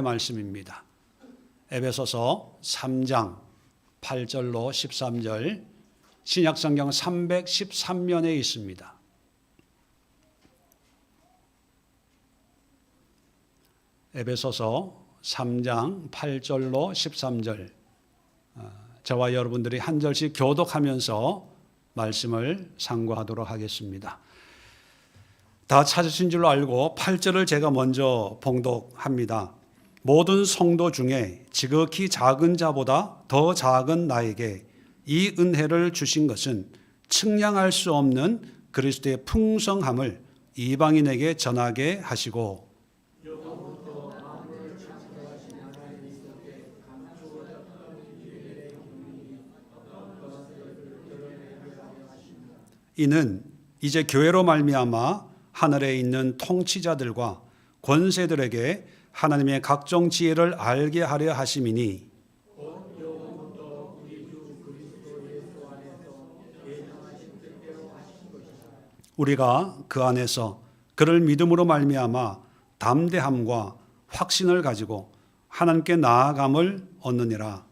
말씀입니다. 에베소서 3장 8절로 13절 신약성경 313면에 있습니다. 에베소서 3장 8절로 13절 저와 여러분들이 한 절씩 교독하면서 말씀을 상고하도록 하겠습니다. 다 찾으신 줄로 알고 8절을 제가 먼저 봉독합니다. 모든 성도 중에 지극히 작은 자보다 더 작은 나에게 이 은혜를 주신 것은 측량할 수 없는 그리스도의 풍성함을 이방인에게 전하게 하시고 이는 이제 교회로 말미암아 하늘에 있는 통치자들과 권세들에게 하나님의 각종 지혜를 알게 하려 하심이니 우리가 그 안에서 그를 믿음으로 말미암아 담대함과 확신을 가지고 하나님께 나아감을 얻느니라.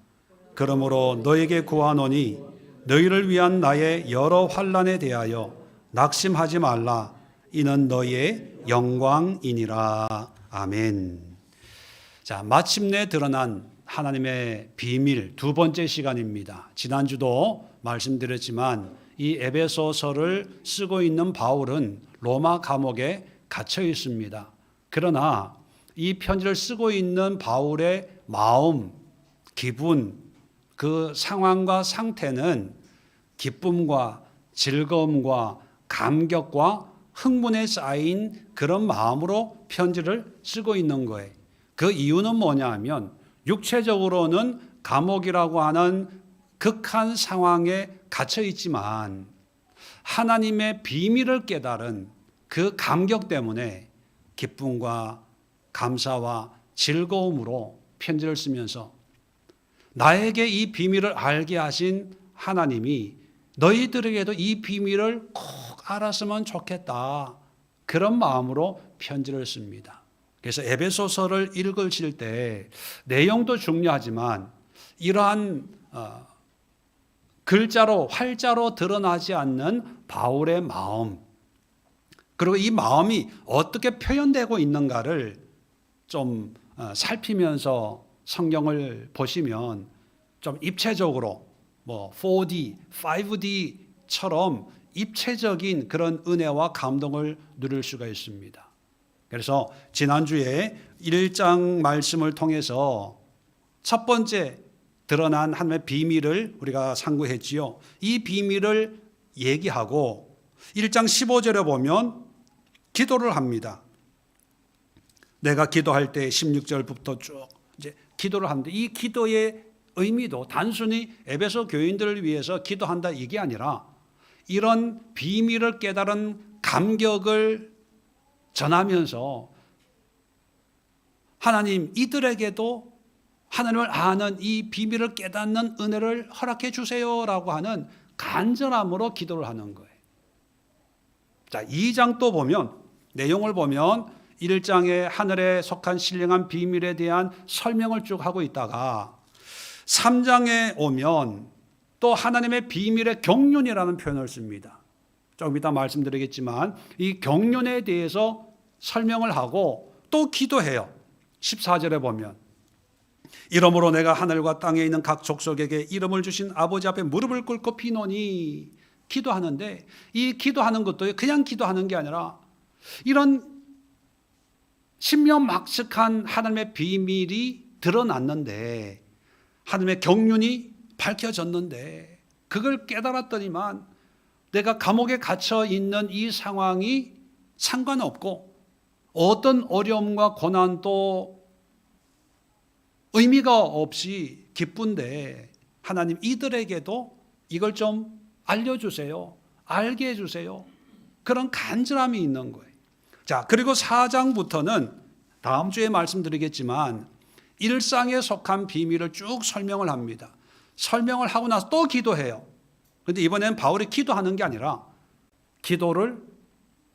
그러므로 너에게 구하노니 너희를 위한 나의 여러 환난에 대하여 낙심하지 말라. 이는 너희의 영광이니라. 아멘. 자, 마침내 드러난 하나님의 비밀 두 번째 시간입니다. 지난주도 말씀드렸지만 이 에베소서를 쓰고 있는 바울은 로마 감옥에 갇혀 있습니다. 그러나 이 편지를 쓰고 있는 바울의 마음, 기분, 그 상황과 상태는 기쁨과 즐거움과 감격과 흥분에 쌓인 그런 마음으로 편지를 쓰고 있는 거예요. 그 이유는 뭐냐 하면 육체적으로는 감옥이라고 하는 극한 상황에 갇혀 있지만 하나님의 비밀을 깨달은 그 감격 때문에 기쁨과 감사와 즐거움으로 편지를 쓰면서 나에게 이 비밀을 알게 하신 하나님이 너희들에게도 이 비밀을 꼭 알았으면 좋겠다. 그런 마음으로 편지를 씁니다. 그래서 에베소서를 읽으실 때 내용도 중요하지만 이러한 글자로 활자로 드러나지 않는 바울의 마음, 그리고 이 마음이 어떻게 표현되고 있는가를 좀 살피면서 성경을 보시면 좀 입체적으로 4D, 5D처럼 입체적인 그런 은혜와 감동을 누릴 수가 있습니다. 그래서 지난주에 1장 말씀을 통해서 첫 번째 드러난 하나님의 비밀을 우리가 상고했지요. 이 비밀을 얘기하고 1장 15절에 보면 기도를 합니다. 내가 기도할 때 16절부터 쭉 이제 기도를 하는데 이 기도의 의미도 단순히 에베소 교인들을 위해서 기도한다 이게 아니라 이런 비밀을 깨달은 감격을 전하면서 하나님 이들에게도 하나님을 아는 이 비밀을 깨닫는 은혜를 허락해 주세요라고 하는 간절함으로 기도를 하는 거예요. 자, 2장 또 보면 내용을 보면 1장에 하늘에 속한 신령한 비밀에 대한 설명을 쭉 하고 있다가 3장에 오면 또 하나님의 비밀의 경륜이라는 표현을 씁니다. 조금 이따 말씀드리겠지만 이 경륜에 대해서 설명을 하고 또 기도해요. 14절에 보면 이러므로 내가 하늘과 땅에 있는 각 족속에게 이름을 주신 아버지 앞에 무릎을 꿇고 비노니 기도하는데 이 기도하는 것도 그냥 기도하는 게 아니라 이런 신명막측한 하나님의 비밀이 드러났는데 하나님의 경륜이 밝혀졌는데 그걸 깨달았더니만 내가 감옥에 갇혀 있는 이 상황이 상관없고 어떤 어려움과 고난도 의미가 없이 기쁜데 하나님 이들에게도 이걸 좀 알려주세요. 알게 해주세요. 그런 간절함이 있는 거예요. 자, 그리고 4장부터는 다음 주에 말씀드리겠지만 일상에 속한 비밀을 쭉 설명을 합니다. 설명을 하고 나서 또 기도해요. 그런데 이번엔 바울이 기도하는 게 아니라 기도를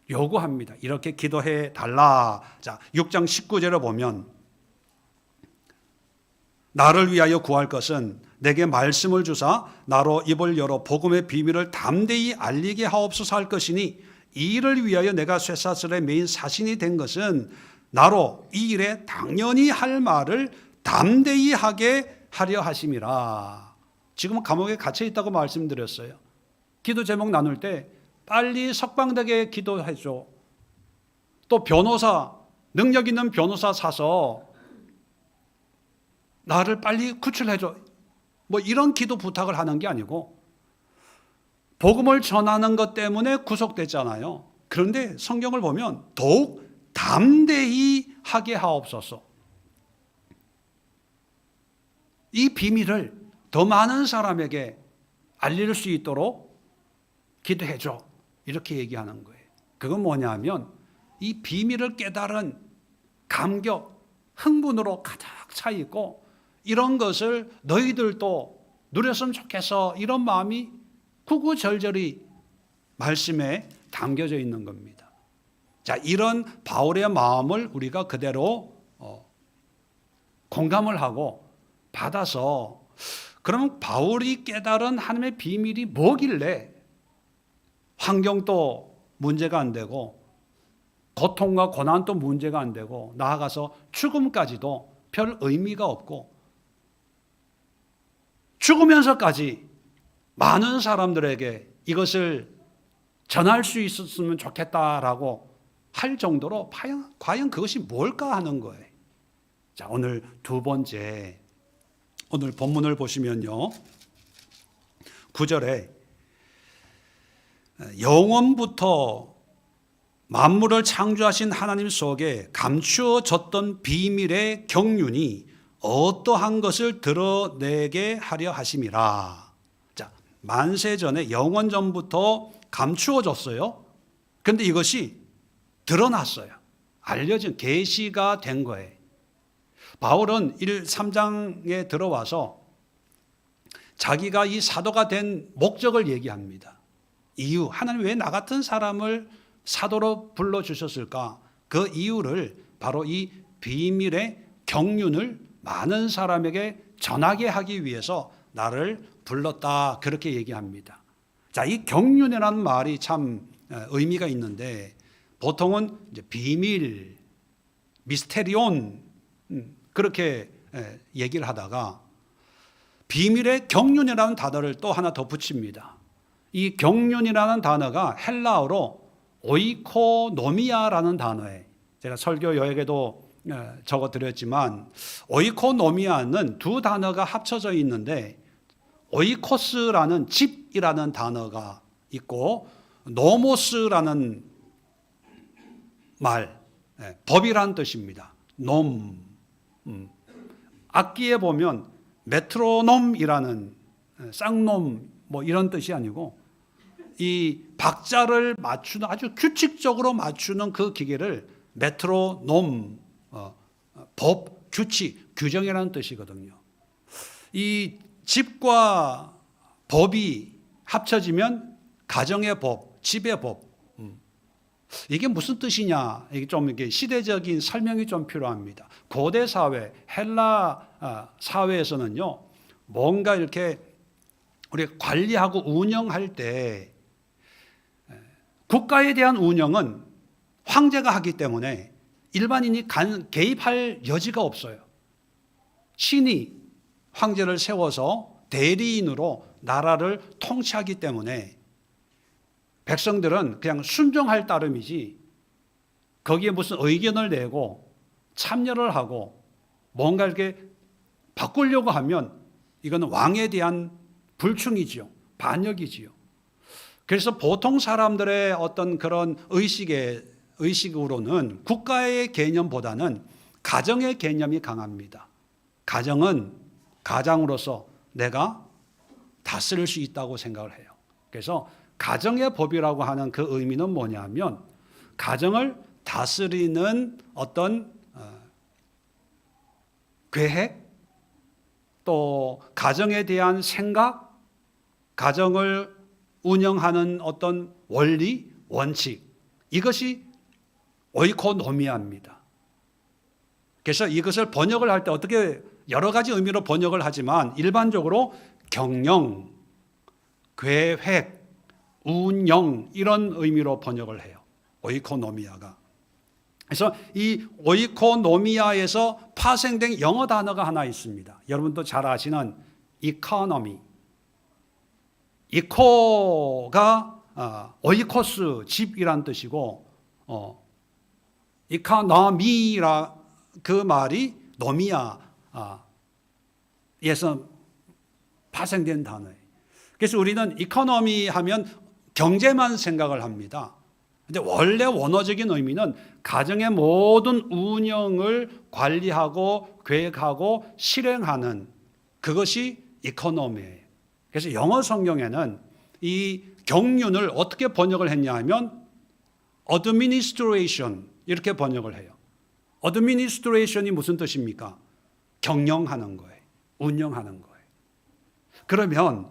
요구합니다. 이렇게 기도해 달라. 자, 6장 19절에 보면 나를 위하여 구할 것은 내게 말씀을 주사 나로 입을 열어 복음의 비밀을 담대히 알리게 하옵소서 할 것이니 이 일을 위하여 내가 쇠사슬에 매인 사신이 된 것은 나로 이 일에 당연히 할 말을 담대히 하게 하려 하심이라. 지금 감옥에 갇혀 있다고 말씀드렸어요. 기도 제목 나눌 때 빨리 석방되게 기도해줘. 또 변호사, 능력 있는 변호사 사서 나를 빨리 구출해줘. 뭐 이런 기도 부탁을 하는 게 아니고 복음을 전하는 것 때문에 구속됐잖아요. 그런데 성경을 보면 더욱 담대히 하게 하옵소서. 이 비밀을 더 많은 사람에게 알릴 수 있도록 기도해줘. 이렇게 얘기하는 거예요. 그건 뭐냐면 이 비밀을 깨달은 감격, 흥분으로 가득 차 있고 이런 것을 너희들도 누렸으면 좋겠어. 이런 마음이 구구절절히 말씀에 담겨져 있는 겁니다. 자, 이런 바울의 마음을 우리가 그대로 공감을 하고 받아서 그럼 바울이 깨달은 하나님의 비밀이 뭐길래 환경도 문제가 안 되고 고통과 고난도 문제가 안 되고 나아가서 죽음까지도 별 의미가 없고 죽으면서까지 많은 사람들에게 이것을 전할 수 있었으면 좋겠다라고 할 정도로 과연 그것이 뭘까 하는 거예요. 자, 오늘 두 번째, 오늘 본문을 보시면요. 9절에 영원부터 만물을 창조하신 하나님 속에 감추어졌던 비밀의 경륜이 어떠한 것을 드러내게 하려 하심이라. 자, 만세 전에 영원 전부터 감추어졌어요. 그런데 이것이 드러났어요. 알려진 계시가 된 거예요. 바울은 3장에 들어와서 자기가 이 사도가 된 목적을 얘기합니다. 이유, 하나님 왜 나 같은 사람을 사도로 불러주셨을까? 그 이유를 바로 이 비밀의 경륜을 많은 사람에게 전하게 하기 위해서 나를 불렀다. 그렇게 얘기합니다. 자, 이 경륜이라는 말이 참 의미가 있는데 보통은 이제 비밀, 미스테리온 그렇게 얘기를 하다가 비밀의 경륜이라는 단어를 또 하나 더 붙입니다. 이 경륜이라는 단어가 헬라어로 오이코노미아라는 단어예요. 제가 설교 여행에도 적어드렸지만 오이코노미아는 두 단어가 합쳐져 있는데 오이코스라는 집이라는 단어가 있고 노모스라는 말, 법이라는 뜻입니다. 놈. 악기에 보면 메트로놈이라는 쌍놈 뭐 이런 뜻이 아니고 이 박자를 맞추는 아주 규칙적으로 맞추는 그 기계를 메트로놈, 법, 규칙, 규정이라는 뜻이거든요. 이 집과 법이 합쳐지면 가정의 법, 집의 법. 이게 무슨 뜻이냐? 이게 좀 이게 시대적인 설명이 좀 필요합니다. 고대 사회, 헬라 사회에서는요, 뭔가 이렇게 우리가 관리하고 운영할 때 국가에 대한 운영은 황제가 하기 때문에 일반인이 개입할 여지가 없어요. 신이 황제를 세워서 대리인으로 나라를 통치하기 때문에 백성들은 그냥 순종할 따름이지 거기에 무슨 의견을 내고 참여를 하고 뭔가 이렇게 바꾸려고 하면 이거는 왕에 대한 불충이지요. 반역이지요. 그래서 보통 사람들의 어떤 그런 의식으로는 국가의 개념보다는 가정의 개념이 강합니다. 가정은 가장으로서 내가 다스릴 수 있다고 생각을 해요. 그래서 가정의 법이라고 하는 그 의미는 뭐냐면 가정을 다스리는 어떤 계획, 또 가정에 대한 생각, 가정을 운영하는 어떤 원리, 원칙, 이것이 오이코노미아입니다. 그래서 이것을 번역을 할 때 어떻게 여러 가지 의미로 번역을 하지만 일반적으로 경영, 계획, 운영 이런 의미로 번역을 해요. 오이코노미아가. 그래서 이 오이코노미아에서 파생된 영어 단어가 하나 있습니다. 여러분도 잘 아시는 이코노미. 이코가 오이코스 집이란 뜻이고 이코노미라 그 말이 노미아에서 파생된 단어예요. 그래서 우리는 이코노미 하면 경제만 생각을 합니다. 근데 원래 원어적인 의미는 가정의 모든 운영을 관리하고 계획하고 실행하는 그것이 이코노미예요. 그래서 영어 성경에는 이 경륜을 어떻게 번역을 했냐 하면 administration 이렇게 번역을 해요. administration이 무슨 뜻입니까? 경영하는 거예요. 운영하는 거예요. 그러면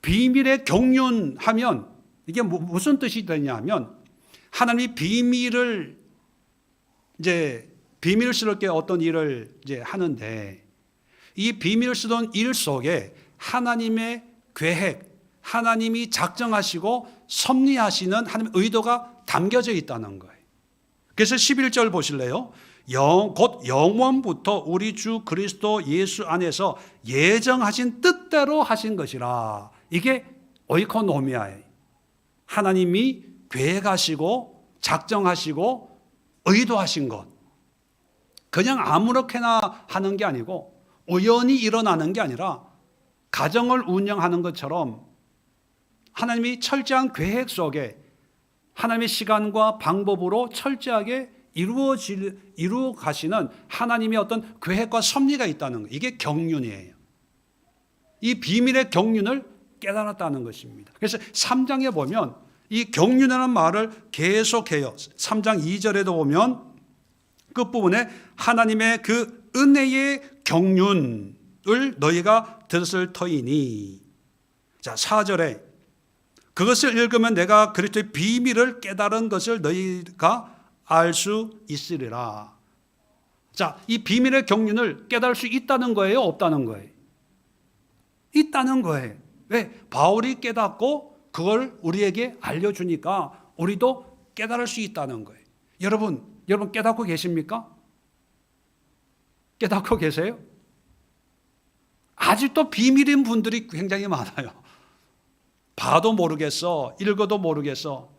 비밀의 경륜하면 이게 무슨 뜻이 되냐 하면 하나님이 비밀스럽게 어떤 일을 이제 하는데 이 비밀스러운 일 속에 하나님의 계획, 하나님이 작정하시고 섭리하시는 하나님의 의도가 담겨져 있다는 거예요. 그래서 11절 보실래요? 곧 영원부터 우리 주 그리스도 예수 안에서 예정하신 뜻대로 하신 것이라. 이게 오이코노미아예요. 하나님이 계획하시고 작정하시고 의도하신 것. 그냥 아무렇게나 하는 게 아니고 우연히 일어나는 게 아니라 가정을 운영하는 것처럼 하나님이 철저한 계획 속에 하나님의 시간과 방법으로 철저하게 이루어 가시는 하나님의 어떤 계획과 섭리가 있다는 거예요. 이게 경륜이에요. 이 비밀의 경륜을 깨달았다는 것입니다. 그래서 3장에 보면 이 경륜이라는 말을 계속해요. 3장 2절에도 보면 끝부분에 하나님의 그 은혜의 경륜을 너희가 들었을 터이니. 자, 4절에 그것을 읽으면 내가 그리스도의 비밀을 깨달은 것을 너희가 알 수 있으리라. 자, 이 비밀의 경륜을 깨달을 수 있다는 거예요? 없다는 거예요? 있다는 거예요. 왜? 바울이 깨닫고 그걸 우리에게 알려주니까 우리도 깨달을 수 있다는 거예요. 여러분 깨닫고 계십니까? 깨닫고 계세요? 아직도 비밀인 분들이 굉장히 많아요. 봐도 모르겠어. 읽어도 모르겠어.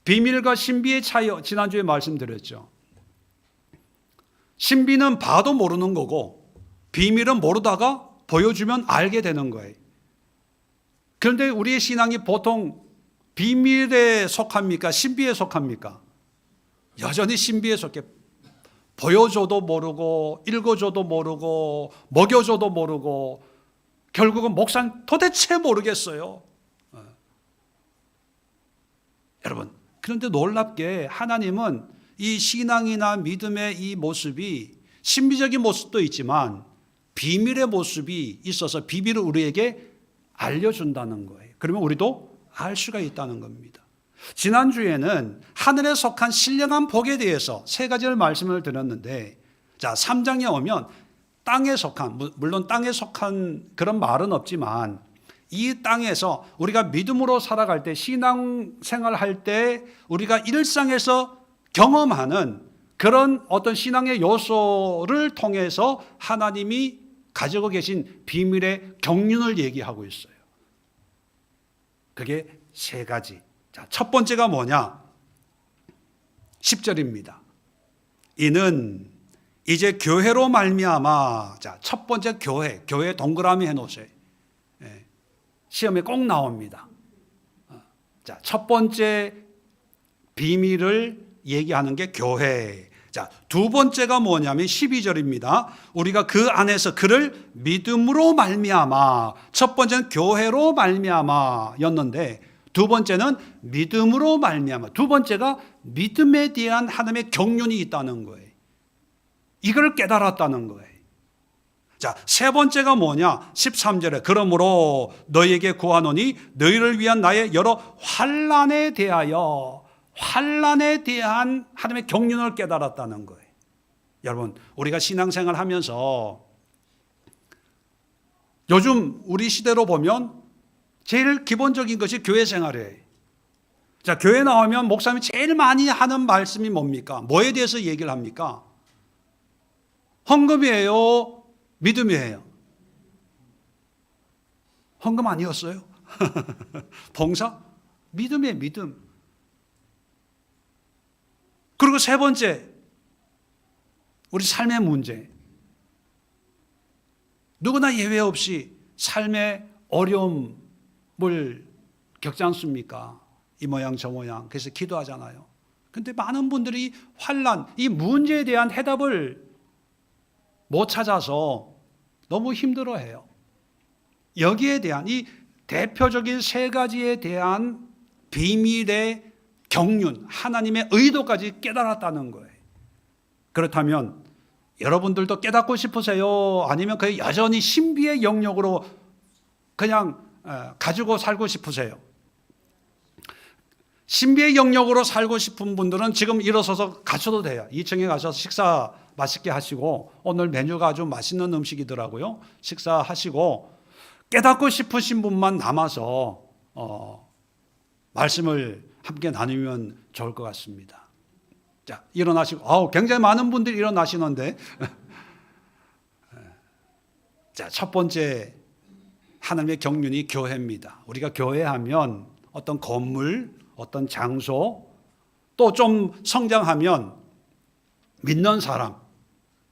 비밀과 신비의 차이 지난주에 말씀드렸죠. 신비는 봐도 모르는 거고 비밀은 모르다가 보여주면 알게 되는 거예요. 그런데 우리의 신앙이 보통 비밀에 속합니까? 신비에 속합니까? 여전히 신비에 속해. 보여줘도 모르고 읽어줘도 모르고 먹여줘도 모르고 결국은 목사는 도대체 모르겠어요. 여러분, 그런데 놀랍게 하나님은 이 신앙이나 믿음의 이 모습이 신비적인 모습도 있지만 비밀의 모습이 있어서 비밀을 우리에게 알려준다는 거예요. 그러면 우리도 알 수가 있다는 겁니다. 지난주에는 하늘에 속한 신령한 복에 대해서 세 가지를 말씀을 드렸는데, 자, 3장에 오면 땅에 속한, 물론 땅에 속한 그런 말은 없지만 이 땅에서 우리가 믿음으로 살아갈 때, 신앙생활할 때 우리가 일상에서 경험하는 그런 어떤 신앙의 요소를 통해서 하나님이 가지고 계신 비밀의 경륜을 얘기하고 있어요. 그게 세 가지. 자, 첫 번째가 뭐냐? 10절입니다. 이는 이제 교회로 말미암아. 자, 첫 번째 교회 동그라미 해놓으세요. 시험에 꼭 나옵니다. 자, 첫 번째 비밀을 얘기하는 게 교회. 자, 두 번째가 뭐냐면 12절입니다. 우리가 그 안에서 그를 믿음으로 말미암아. 첫 번째는 교회로 말미암아였는데 두 번째는 믿음으로 말미암아. 두 번째가 믿음에 대한 하나님의 경륜이 있다는 거예요. 이걸 깨달았다는 거예요. 자, 세 번째가 뭐냐? 13절에 그러므로 너희에게 구하노니 너희를 위한 나의 여러 환난에 대한 하나님의 경륜을 깨달았다는 거예요. 여러분, 우리가 신앙생활 하면서 요즘 우리 시대로 보면 제일 기본적인 것이 교회 생활이에요. 자, 교회 나오면 목사님이 제일 많이 하는 말씀이 뭡니까? 뭐에 대해서 얘기를 합니까? 헌금이에요? 믿음이에요? 헌금 아니었어요? 봉사? 믿음이에요, 믿음. 그리고 세 번째, 우리 삶의 문제. 누구나 예외 없이 삶의 어려움을 겪지 않습니까? 이 모양 저 모양. 그래서 기도하잖아요. 그런데 많은 분들이 환난, 이 문제에 대한 해답을 못 찾아서 너무 힘들어해요. 여기에 대한 이 대표적인 세 가지에 대한 비밀의 경륜, 하나님의 의도까지 깨달았다는 거예요. 그렇다면 여러분들도 깨닫고 싶으세요? 아니면 그 여전히 신비의 영역으로 그냥 가지고 살고 싶으세요? 신비의 영역으로 살고 싶은 분들은 지금 일어서서 가셔도 돼요. 2층에 가셔서 식사 맛있게 하시고, 오늘 메뉴가 아주 맛있는 음식이더라고요. 식사하시고, 깨닫고 싶으신 분만 남아서 말씀을 함께 나누면 좋을 것 같습니다. 자, 일어나시고, 굉장히 많은 분들이 일어나시는데, 자, 첫 번째 하나님의 경륜이 교회입니다. 우리가 교회하면 어떤 건물, 어떤 장소, 또 좀 성장하면 믿는 사람,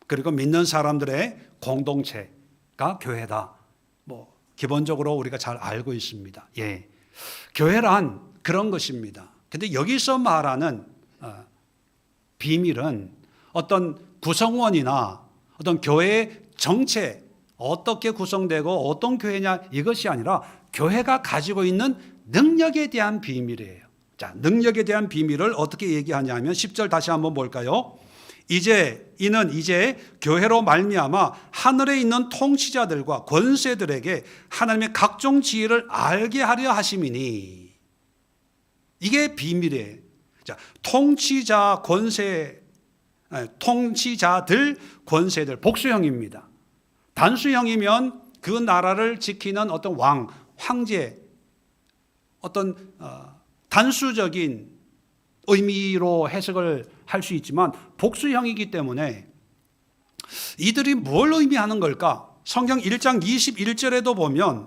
그리고 믿는 사람들의 공동체가 교회다. 기본적으로 우리가 잘 알고 있습니다. 예, 교회란 그런 것입니다. 근데 여기서 말하는 비밀은 어떤 구성원이나 어떤 교회의 정체, 어떻게 구성되고 어떤 교회냐, 이것이 아니라 교회가 가지고 있는 능력에 대한 비밀이에요. 자, 능력에 대한 비밀을 어떻게 얘기하냐면 10절 다시 한번 볼까요? 이는 이제 교회로 말미암아 하늘에 있는 통치자들과 권세들에게 하나님의 각종 지혜를 알게 하려 하심이니, 이게 비밀이에요. 자, 통치자들, 권세들, 복수형입니다. 단수형이면 그 나라를 지키는 어떤 왕, 황제, 어떤 단수적인 의미로 해석을 할 수 있지만, 복수형이기 때문에 이들이 뭘 의미하는 걸까? 성경 1장 21절에도 보면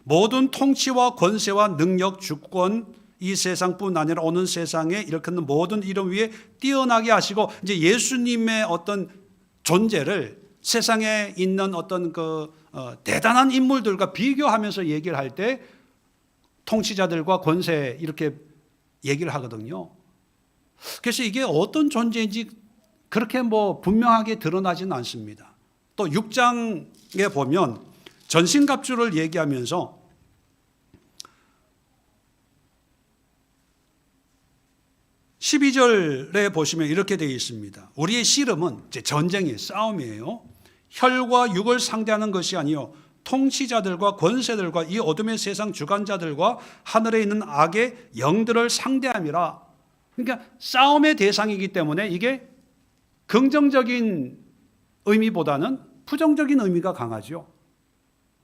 모든 통치와 권세와 능력, 주권, 이 세상뿐 아니라 오는 세상에 일컫는 모든 이름 위에 뛰어나게 하시고, 이제 예수님의 어떤 존재를 세상에 있는 어떤 대단한 인물들과 비교하면서 얘기를 할 때 통치자들과 권세 이렇게 얘기를 하거든요. 그래서 이게 어떤 존재인지 그렇게 분명하게 드러나지는 않습니다. 또 6장에 보면 전신갑주를 얘기하면서 12절에 보시면 이렇게 되어 있습니다. 우리의 씨름은 전쟁이에요. 싸움이에요. 혈과 육을 상대하는 것이 아니요 통치자들과 권세들과 이 어둠의 세상 주관자들과 하늘에 있는 악의 영들을 상대함이라. 그러니까 싸움의 대상이기 때문에 이게 긍정적인 의미보다는 부정적인 의미가 강하죠.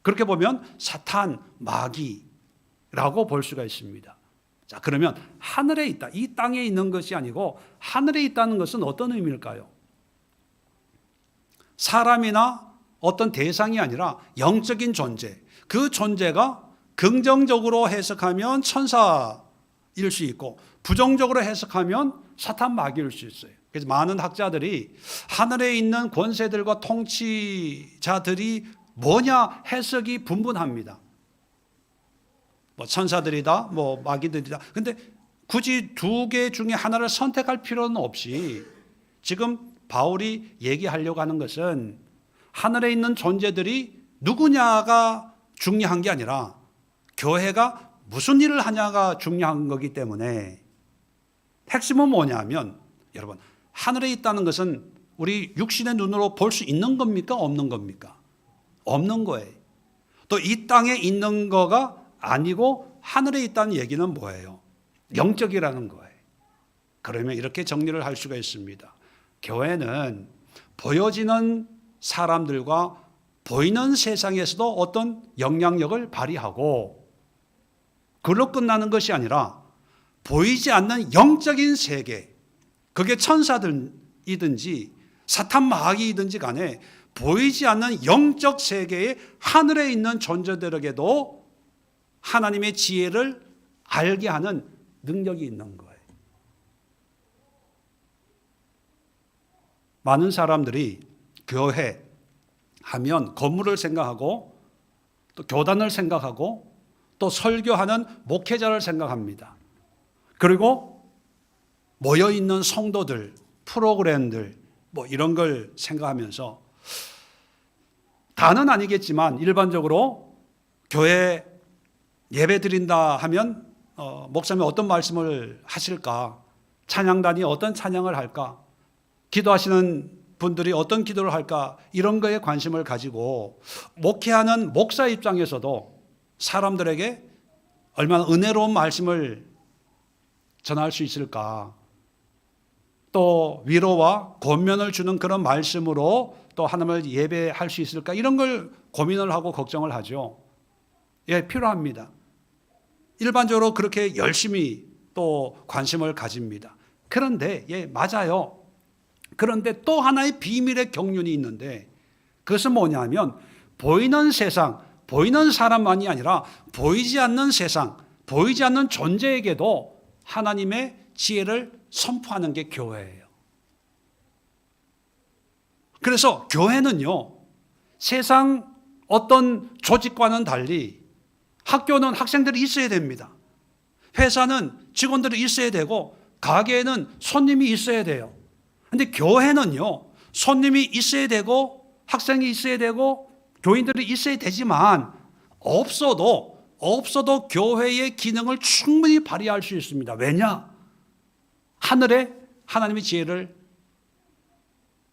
그렇게 보면 사탄, 마귀라고 볼 수가 있습니다. 자, 그러면 하늘에 있다, 이 땅에 있는 것이 아니고 하늘에 있다는 것은 어떤 의미일까요? 사람이나 어떤 대상이 아니라 영적인 존재, 그 존재가 긍정적으로 해석하면 천사일 수 있고 부정적으로 해석하면 사탄, 마귀일 수 있어요. 그래서 많은 학자들이 하늘에 있는 권세들과 통치자들이 뭐냐 해석이 분분합니다. 천사들이다, 마귀들이다. 근데 굳이 두 개 중에 하나를 선택할 필요는 없이 지금 바울이 얘기하려고 하는 것은 하늘에 있는 존재들이 누구냐가 중요한 게 아니라 교회가 무슨 일을 하냐가 중요한 거기 때문에, 핵심은 뭐냐면 여러분, 하늘에 있다는 것은 우리 육신의 눈으로 볼 수 있는 겁니까? 없는 겁니까? 없는 거예요. 또 이 땅에 있는 거가 아니고 하늘에 있다는 얘기는 뭐예요? 영적이라는 거예요. 그러면 이렇게 정리를 할 수가 있습니다. 교회는 보여지는 사람들과 보이는 세상에서도 어떤 영향력을 발휘하고, 그걸로 끝나는 것이 아니라 보이지 않는 영적인 세계, 그게 천사들이든지 사탄 마귀이든지 간에 보이지 않는 영적 세계의 하늘에 있는 존재들에게도 하나님의 지혜를 알게 하는 능력이 있는 거예요. 많은 사람들이 교회 하면 건물을 생각하고 또 교단을 생각하고 또 설교하는 목회자를 생각합니다. 그리고 모여있는 성도들, 프로그램들 뭐 이런 걸 생각하면서, 다는 아니겠지만 일반적으로 교회 예배 드린다 하면 목사님이 어떤 말씀을 하실까, 찬양단이 어떤 찬양을 할까, 기도하시는 분들이 어떤 기도를 할까, 이런 거에 관심을 가지고 목회하는 목사 입장에서도 사람들에게 얼마나 은혜로운 말씀을 전할 수 있을까, 또 위로와 권면을 주는 그런 말씀으로 또 하나님을 예배할 수 있을까, 이런 걸 고민을 하고 걱정을 하죠. 예, 필요합니다. 일반적으로 그렇게 열심히 또 관심을 가집니다. 그런데 예, 맞아요. 그런데 또 하나의 비밀의 경륜이 있는데, 그것은 뭐냐면 보이는 세상, 보이는 사람만이 아니라 보이지 않는 세상, 보이지 않는 존재에게도 하나님의 지혜를 선포하는 게 교회예요. 그래서 교회는요, 세상 어떤 조직과는 달리 학교는 학생들이 있어야 됩니다. 회사는 직원들이 있어야 되고 가게에는 손님이 있어야 돼요. 그런데 교회는요, 손님이 있어야 되고 학생이 있어야 되고 교인들이 있어야 되지만 없어도 교회의 기능을 충분히 발휘할 수 있습니다. 왜냐? 하늘에 하나님의 지혜를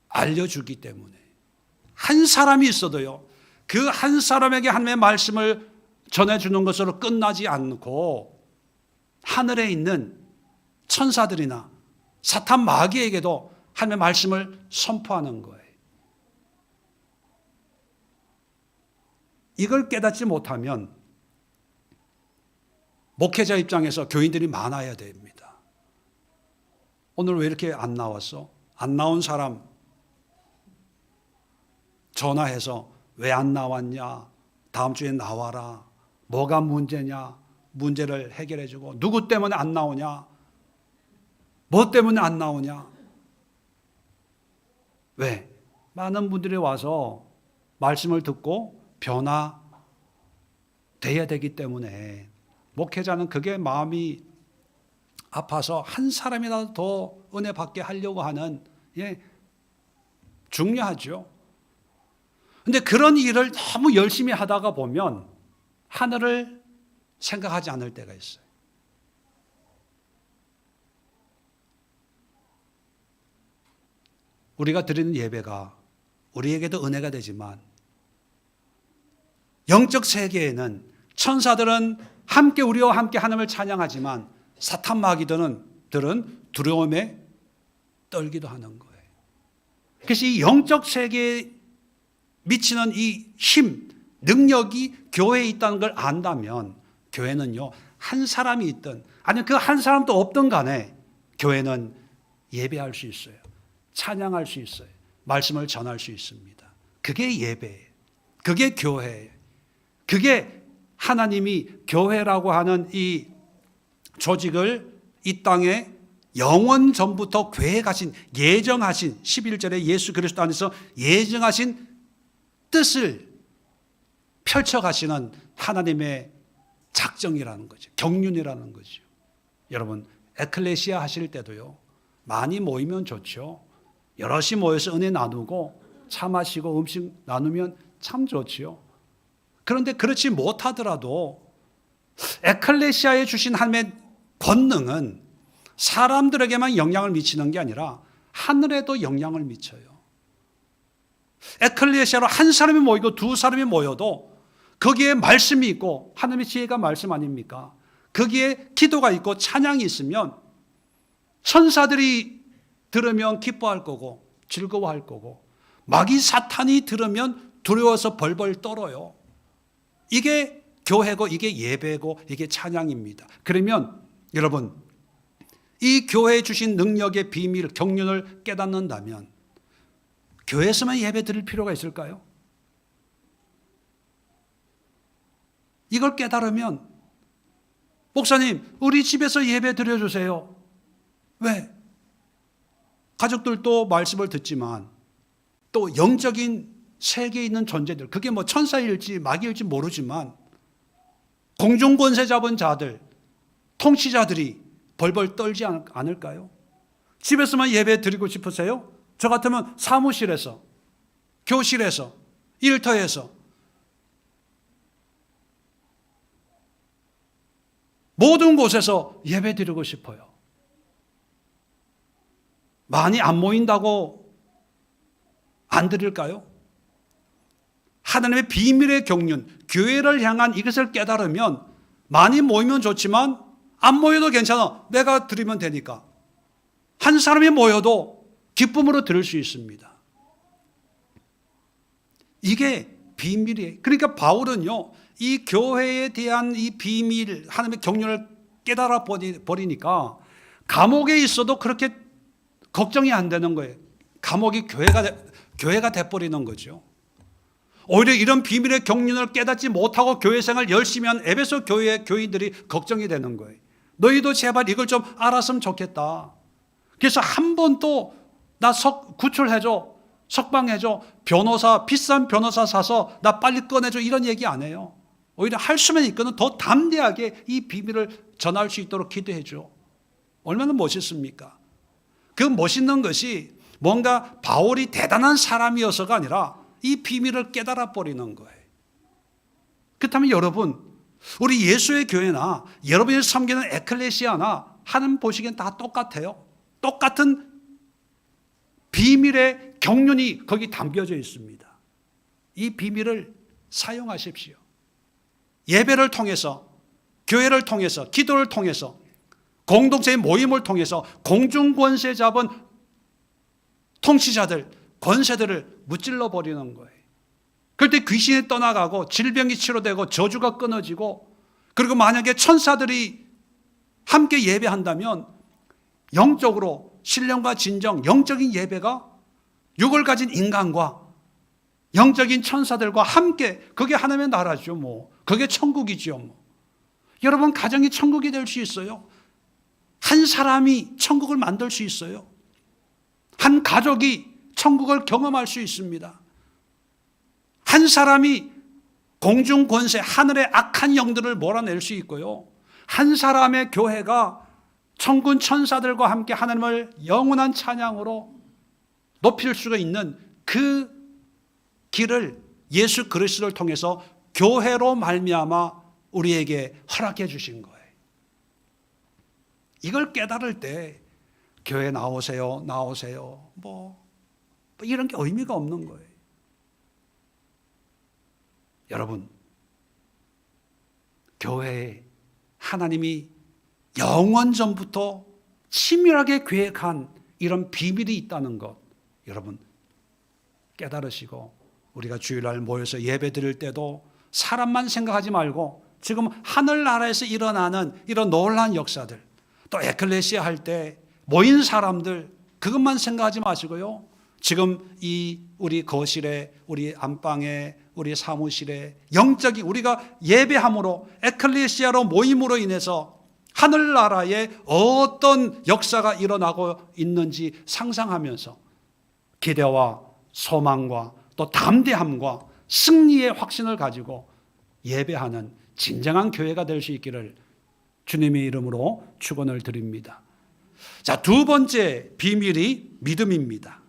알려주기 때문에. 한 사람이 있어도요, 그 한 사람에게 하나님의 말씀을 전해주는 것으로 끝나지 않고 하늘에 있는 천사들이나 사탄 마귀에게도 하나님의 말씀을 선포하는 거예요. 이걸 깨닫지 못하면 목회자 입장에서 교인들이 많아야 됩니다. 오늘 왜 이렇게 안 나왔어? 안 나온 사람 전화해서 왜 안 나왔냐? 다음 주에 나와라. 뭐가 문제냐? 문제를 해결해 주고, 누구 때문에 안 나오냐? 뭐 때문에 안 나오냐? 왜? 많은 분들이 와서 말씀을 듣고 변화돼야 되기 때문에 목회자는 그게 마음이 아파서 한 사람이라도 더 은혜 받게 하려고 하는, 예, 중요하죠. 근데 그런 일을 너무 열심히 하다가 보면 하늘을 생각하지 않을 때가 있어요. 우리가 드리는 예배가 우리에게도 은혜가 되지만 영적 세계에는 천사들은 함께 우리와 함께 하나님을 찬양하지만 사탄 마귀들은 두려움에 떨기도 하는 거예요. 그래서 이 영적 세계에 미치는 이 힘, 능력이 교회에 있다는 걸 안다면 교회는요, 한 사람이 있든 아니면 그 한 사람도 없든 간에 교회는 예배할 수 있어요. 찬양할 수 있어요. 말씀을 전할 수 있습니다. 그게 예배예요. 그게 교회예요. 그게 하나님이 교회라고 하는 이 조직을 이 땅에 영원 전부터 계획하신, 예정하신, 11절에 예수 그리스도 안에서 예정하신 뜻을 펼쳐가시는 하나님의 작정이라는 거죠. 경륜이라는 거죠. 여러분, 에클레시아 하실 때도요, 많이 모이면 좋죠. 여럿이 모여서 은혜 나누고 차 마시고 음식 나누면 참 좋지요. 그런데 그렇지 못하더라도 에클레시아에 주신 하나님의 권능은 사람들에게만 영향을 미치는 게 아니라 하늘에도 영향을 미쳐요. 에클레시아로 한 사람이 모이고 두 사람이 모여도 거기에 말씀이 있고 하나님의 지혜가 말씀 아닙니까? 거기에 기도가 있고 찬양이 있으면 천사들이 들으면 기뻐할 거고 즐거워할 거고, 마귀 사탄이 들으면 두려워서 벌벌 떨어요. 이게 교회고 이게 예배고 이게 찬양입니다. 그러면 여러분, 이 교회에 주신 능력의 비밀, 경륜을 깨닫는다면 교회에서만 예배 드릴 필요가 있을까요? 이걸 깨달으면 목사님, 우리 집에서 예배 드려주세요. 왜? 가족들도 말씀을 듣지만 또 영적인 세계에 있는 존재들, 그게 뭐 천사일지 마귀일지 모르지만 공중 권세 잡은 자들, 통치자들이 벌벌 떨지 않을까요? 집에서만 예배 드리고 싶으세요? 저 같으면 사무실에서, 교실에서, 일터에서 모든 곳에서 예배 드리고 싶어요. 많이 안 모인다고 안 드릴까요? 하나님의 비밀의 경륜, 교회를 향한 이것을 깨달으면 많이 모이면 좋지만 안 모여도 괜찮아. 내가 드리면 되니까. 한 사람이 모여도 기쁨으로 드릴 수 있습니다. 이게 비밀이에요. 그러니까 바울은요, 이 교회에 대한 이 비밀, 하나님의 경륜을 깨달아 버리니까 감옥에 있어도 그렇게 걱정이 안 되는 거예요. 감옥이 교회가 돼버리는 거죠. 오히려 이런 비밀의 경륜을 깨닫지 못하고 교회 생활 열심히 한 에베소 교회의 교인들이 걱정이 되는 거예요. 너희도 제발 이걸 좀 알았으면 좋겠다. 그래서 한 번도 나 구출해줘, 석방해줘, 변호사, 비싼 변호사 사서 나 빨리 꺼내줘, 이런 얘기 안 해요. 오히려 할 수만 있거든 더 담대하게 이 비밀을 전할 수 있도록 기도해줘. 얼마나 멋있습니까? 그 멋있는 것이 뭔가 바울이 대단한 사람이어서가 아니라 이 비밀을 깨달아 버리는 거예요. 그렇다면 여러분, 우리 예수의 교회나 여러분이 섬기는 에클레시아나 하나님 보시기엔 다 똑같아요. 똑같은 비밀의 경륜이 거기 담겨져 있습니다. 이 비밀을 사용하십시오. 예배를 통해서, 교회를 통해서, 기도를 통해서, 공동체의 모임을 통해서 공중 권세 잡은 통치자들, 권세들을 무찔러 버리는 거예요. 그럴 때 귀신이 떠나가고 질병이 치료되고 저주가 끊어지고, 그리고 만약에 천사들이 함께 예배한다면 영적으로 신령과 진정, 영적인 예배가 육을 가진 인간과 영적인 천사들과 함께, 그게 하나님의 나라죠. 뭐 그게 천국이죠. 뭐. 여러분, 가정이 천국이 될 수 있어요. 한 사람이 천국을 만들 수 있어요. 한 가족이 천국을 경험할 수 있습니다. 한 사람이 공중 권세, 하늘의 악한 영들을 몰아낼 수 있고요. 한 사람의 교회가 천군 천사들과 함께 하나님을 영원한 찬양으로 높일 수가 있는 그 길을 예수 그리스도를 통해서 교회로 말미암아 우리에게 허락해 주신 거예요. 이걸 깨달을 때 교회 나오세요, 나오세요, 뭐 이런 게 의미가 없는 거예요. 여러분, 교회에 하나님이 영원 전부터 치밀하게 계획한 이런 비밀이 있다는 것, 여러분 깨달으시고, 우리가 주일날 모여서 예배 드릴 때도 사람만 생각하지 말고 지금 하늘나라에서 일어나는 이런 놀라운 역사들, 또 에클레시아 할 때 모인 사람들, 그것만 생각하지 마시고요. 지금 이 우리 거실에, 우리 안방에, 우리 사무실에 영적인 우리가 예배함으로, 에클레시아로 모임으로 인해서 하늘나라에 어떤 역사가 일어나고 있는지 상상하면서 기대와 소망과 또 담대함과 승리의 확신을 가지고 예배하는 진정한 교회가 될 수 있기를 주님의 이름으로 축원을 드립니다. 자, 두 번째 비밀이 믿음입니다.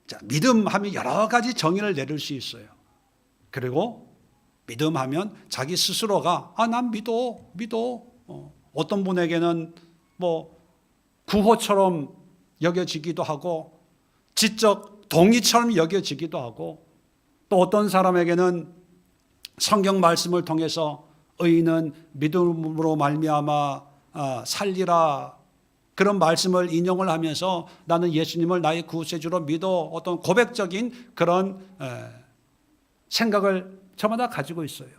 자, 믿음하면 여러 가지 정의를 내릴 수 있어요. 그리고 믿음하면 자기 스스로가 난 믿어. 어떤 분에게는 뭐 구호처럼 여겨지기도 하고 지적 동의처럼 여겨지기도 하고, 또 어떤 사람에게는 성경 말씀을 통해서 의인은 믿음으로 말미암아 살리라 그런 말씀을 인용을 하면서 나는 예수님을 나의 구세주로 믿어, 어떤 고백적인 그런 생각을 저마다 가지고 있어요.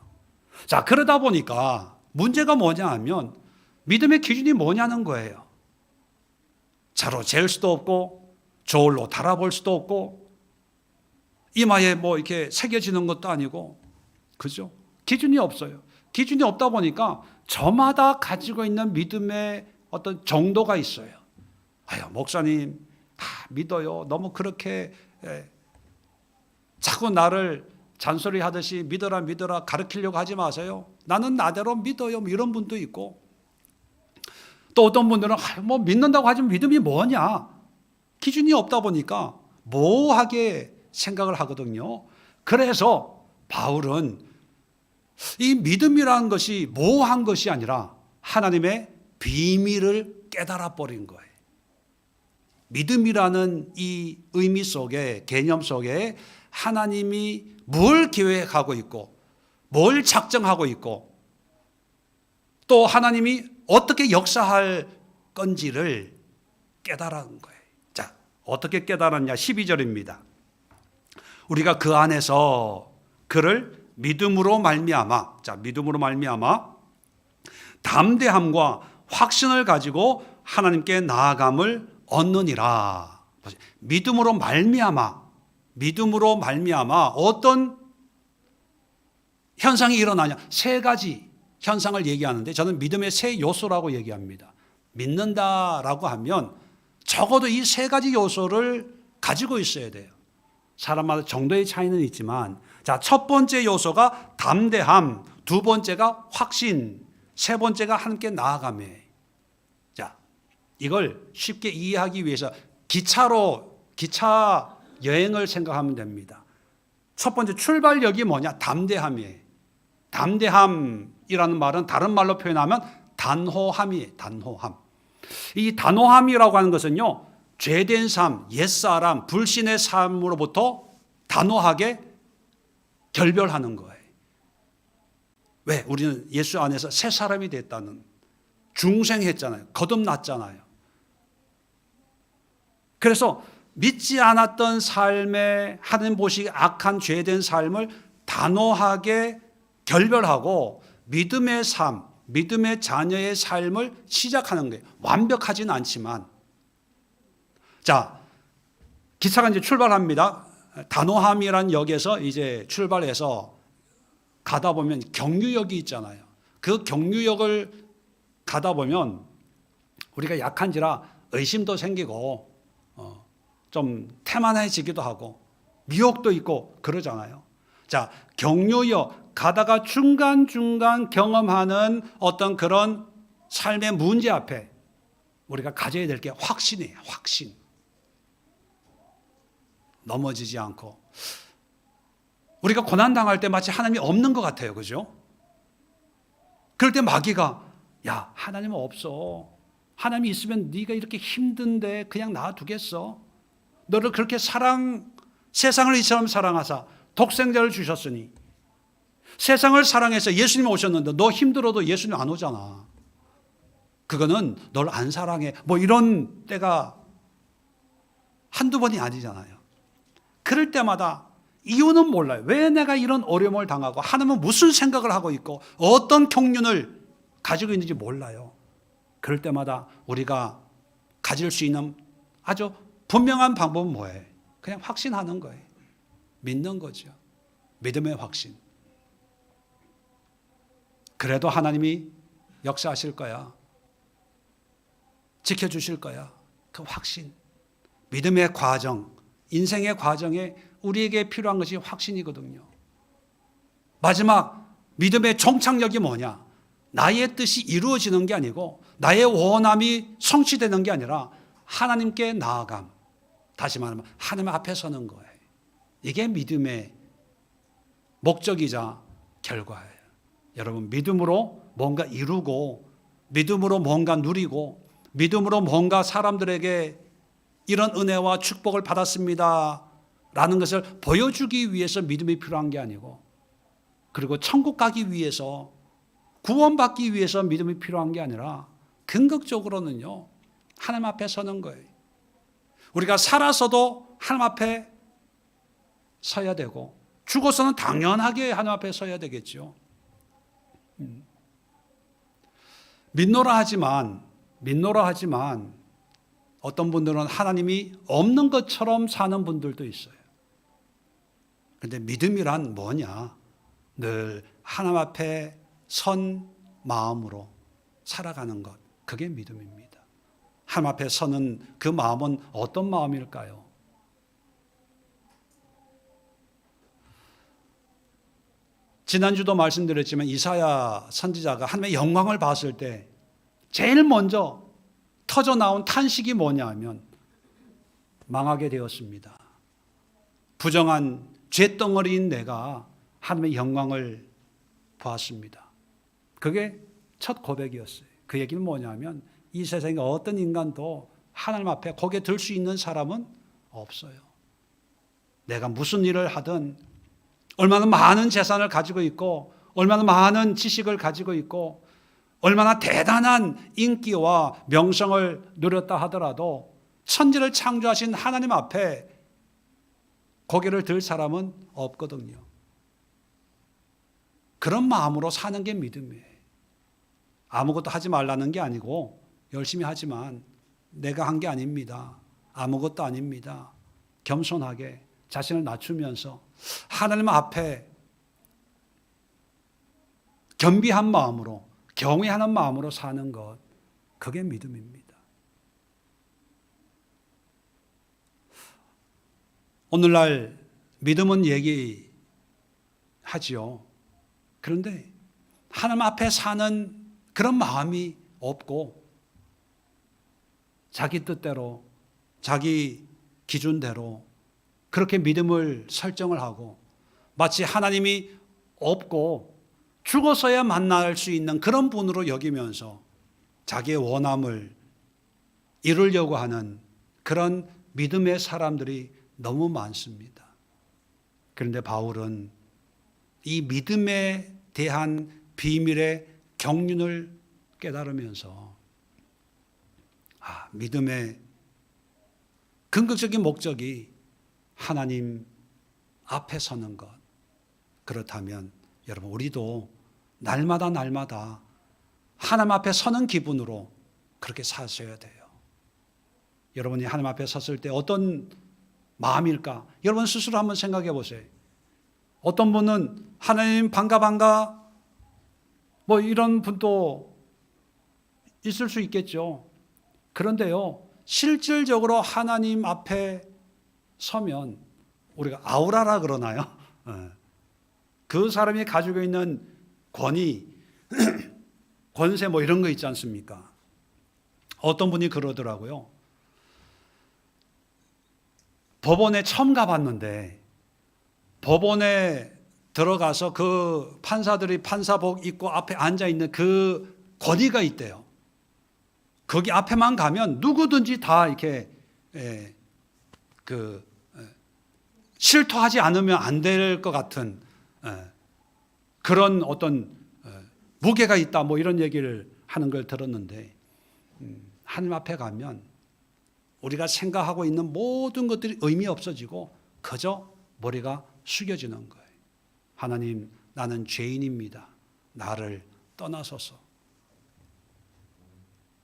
자, 그러다 보니까 문제가 뭐냐 하면 믿음의 기준이 뭐냐는 거예요. 차로 잴 수도 없고 저울로 달아볼 수도 없고 이마에 뭐 이렇게 새겨지는 것도 아니고, 그죠? 기준이 없어요. 기준이 없다 보니까 저마다 가지고 있는 믿음의 어떤 정도가 있어요. 아유, 목사님 다 믿어요. 너무 그렇게 자꾸 나를 잔소리 하듯이 믿어라 믿어라 가르치려고 하지 마세요. 나는 나대로 믿어요. 뭐 이런 분도 있고, 또 어떤 분들은 뭐 믿는다고 하지만 믿음이 뭐냐? 기준이 없다 보니까 모호하게 생각을 하거든요. 그래서 바울은 이 믿음이라는 것이 모호한 것이 아니라 하나님의 비밀을 깨달아 버린 거예요. 믿음이라는 이 의미 속에, 개념 속에 하나님이 뭘 계획하고 있고 뭘 작정하고 있고 또 하나님이 어떻게 역사할 건지를 깨달은 거예요. 자, 어떻게 깨달았냐? 12절입니다. 우리가 그 안에서 그를 믿음으로 말미암아, 자, 믿음으로 말미암아 담대함과 확신을 가지고 하나님께 나아감을 얻느니라. 믿음으로 말미암아, 믿음으로 말미암아 어떤 현상이 일어나냐? 세 가지 현상을 얘기하는데 저는 믿음의 세 요소라고 얘기합니다. 믿는다라고 하면 적어도 이 세 가지 요소를 가지고 있어야 돼요. 사람마다 정도의 차이는 있지만, 자, 첫 번째 요소가 담대함, 두 번째가 확신, 세 번째가 함께 나아감이에요. 자, 이걸 쉽게 이해하기 위해서 기차 여행을 생각하면 됩니다. 첫 번째 출발역이 뭐냐? 담대함이에요. 담대함이라는 말은 다른 말로 표현하면 단호함이에요. 단호함. 이 단호함이라고 하는 것은요, 죄된 삶, 옛사람, 불신의 삶으로부터 단호하게 결별하는 거예요. 왜? 우리는 예수 안에서 새 사람이 됐다는, 중생했잖아요. 거듭났잖아요. 그래서 믿지 않았던 삶에 하나님 보시기에 악한 죄된 삶을 단호하게 결별하고 믿음의 삶, 믿음의 자녀의 삶을 시작하는 거예요. 완벽하진 않지만. 자, 기차가 이제 출발합니다. 단호함이라는 역에서 이제 출발해서 가다 보면 경유역이 있잖아요. 그 경유역을 가다 보면 우리가 약한지라 의심도 생기고 좀 태만해지기도 하고 미혹도 있고 그러잖아요. 자, 경유역 가다가 중간중간 경험하는 어떤 그런 삶의 문제 앞에 우리가 가져야 될 게 확신이에요. 확신. 넘어지지 않고. 우리가 고난당할 때 마치 하나님이 없는 것 같아요. 그죠? 그럴 때 마귀가, 야, 하나님 없어. 하나님이 있으면 네가 이렇게 힘든데 그냥 놔두겠어? 너를 그렇게 세상을 이처럼 사랑하사 독생자를 주셨으니, 세상을 사랑해서 예수님이 오셨는데 너 힘들어도 예수님 안 오잖아. 그거는 널 안 사랑해. 뭐 이런 때가 한두 번이 아니잖아요. 그럴 때마다 이유는 몰라요. 왜 내가 이런 어려움을 당하고 하나님은 무슨 생각을 하고 있고 어떤 경륜을 가지고 있는지 몰라요. 그럴 때마다 우리가 가질 수 있는 아주 분명한 방법은 뭐예요? 그냥 확신하는 거예요. 믿는 거죠. 믿음의 확신. 그래도 하나님이 역사하실 거야. 지켜주실 거야. 그 확신. 믿음의 과정, 인생의 과정에 우리에게 필요한 것이 확신이거든요. 마지막 믿음의 종착역이 뭐냐? 나의 뜻이 이루어지는 게 아니고 나의 원함이 성취되는 게 아니라 하나님께 나아감. 다시 말하면 하나님 앞에 서는 거예요. 이게 믿음의 목적이자 결과예요. 여러분, 믿음으로 뭔가 이루고 믿음으로 뭔가 누리고 믿음으로 뭔가 사람들에게 이런 은혜와 축복을 받았습니다 라는 것을 보여주기 위해서 믿음이 필요한 게 아니고, 그리고 천국 가기 위해서, 구원받기 위해서 믿음이 필요한 게 아니라 근극적으로는요, 하나님 앞에 서는 거예요. 우리가 살아서도 하나님 앞에 서야 되고 죽어서는 당연하게 하나님 앞에 서야 되겠죠. 민노라 하지만 어떤 분들은 하나님이 없는 것처럼 사는 분들도 있어요. 그런데 믿음이란 뭐냐? 늘 하나님 앞에 선 마음으로 살아가는 것, 그게 믿음입니다. 하나님 앞에 서는 그 마음은 어떤 마음일까요? 지난주도 말씀드렸지만 이사야 선지자가 하나님의 영광을 봤을 때 제일 먼저 터져 나온 탄식이 뭐냐 하면 망하게 되었습니다. 부정한 죄덩어리인 내가 하나님의 영광을 보았습니다. 그게 첫 고백이었어요. 그 얘기는 뭐냐면 이 세상에 어떤 인간도 하나님 앞에 고개 들 수 있는 사람은 없어요. 내가 무슨 일을 하든 얼마나 많은 재산을 가지고 있고 얼마나 많은 지식을 가지고 있고 얼마나 대단한 인기와 명성을 누렸다 하더라도 천지를 창조하신 하나님 앞에 고개를 들 사람은 없거든요. 그런 마음으로 사는 게 믿음이에요. 아무것도 하지 말라는 게 아니고 열심히 하지만 내가 한 게 아닙니다. 아무것도 아닙니다. 겸손하게 자신을 낮추면서 하나님 앞에 겸비한 마음으로 경외하는 마음으로 사는 것, 그게 믿음입니다. 오늘날 믿음은 얘기하지요. 그런데 하나님 앞에 사는 그런 마음이 없고 자기 뜻대로 자기 기준대로 그렇게 믿음을 설정을 하고 마치 하나님이 없고 죽어서야 만날 수 있는 그런 분으로 여기면서 자기의 원함을 이루려고 하는 그런 믿음의 사람들이 너무 많습니다. 그런데 바울은 이 믿음에 대한 비밀의 경륜을 깨달으면서 믿음의 근본적인 목적이 하나님 앞에 서는 것. 그렇다면 여러분 우리도 날마다 하나님 앞에 서는 기분으로 그렇게 사셔야 돼요. 여러분이 하나님 앞에 섰을 때 어떤 마음일까? 여러분 스스로 한번 생각해 보세요. 어떤 분은 하나님 반가 뭐 이런 분도 있을 수 있겠죠. 그런데요, 실질적으로 하나님 앞에 서면 우리가 아우라라 그러나요? 그 사람이 가지고 있는 권위, 권세 뭐 이런 거 있지 않습니까? 어떤 분이 그러더라고요. 법원에 처음 가봤는데 법원에 들어가서 그 판사들이 판사복 입고 앞에 앉아있는 그 권위가 있대요. 거기 앞에만 가면 누구든지 다 이렇게 실토하지 않으면 안 될 것 같은 그런 어떤 무게가 있다 뭐 이런 얘기를 하는 걸 들었는데 하나님 앞에 가면 우리가 생각하고 있는 모든 것들이 의미 없어지고 그저 머리가 숙여지는 거예요. 하나님, 나는 죄인입니다. 나를 떠나소서.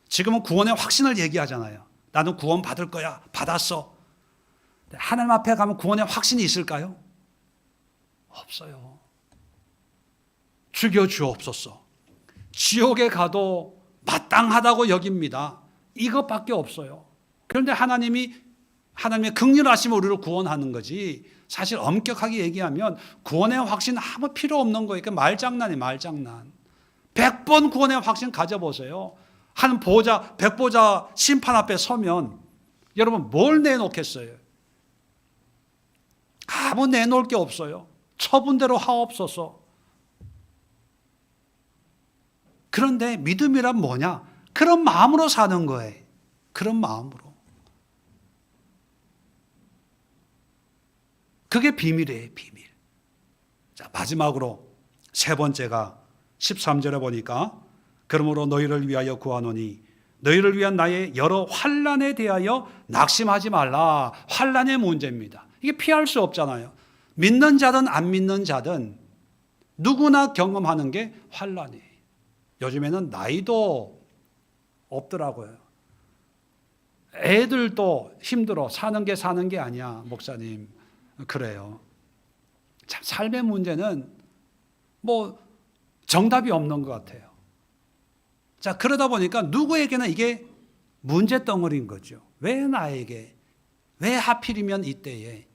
지금은 구원의 확신을 얘기하잖아요. 나는 구원 받을 거야. 받았어. 하나님 앞에 가면 구원의 확신이 있을까요? 없어요. 죽여 주옵소서. 지옥에 가도 마땅하다고 여깁니다. 이것밖에 없어요. 그런데 하나님의 긍휼하심으로 우리를 구원하는 거지. 사실 엄격하게 얘기하면 구원의 확신 아무 필요 없는 거예요. 그러니까 말장난이에요, 말장난. 100번 구원의 확신 가져보세요. 한 보좌, 백보좌 심판 앞에 서면 여러분 뭘 내놓겠어요? 아무 내놓을 게 없어요. 처분대로 하옵소서. 그런데 믿음이란 뭐냐? 그런 마음으로 사는 거예요. 그런 마음으로. 그게 비밀이에요, 비밀. 자, 마지막으로 세 번째가 13절에 보니까 그러므로 너희를 위하여 구하노니 너희를 위한 나의 여러 환난에 대하여 낙심하지 말라. 환난의 문제입니다. 이게 피할 수 없잖아요. 믿는 자든 안 믿는 자든 누구나 경험하는 게 환난이에요. 요즘에는 나이도 없더라고요. 애들도 힘들어. 사는 게 아니야, 목사님. 그래요. 참 삶의 문제는 뭐 정답이 없는 것 같아요. 자, 그러다 보니까 누구에게나 이게 문제 덩어리인 거죠. 왜 나에게? 왜 하필이면 이때에?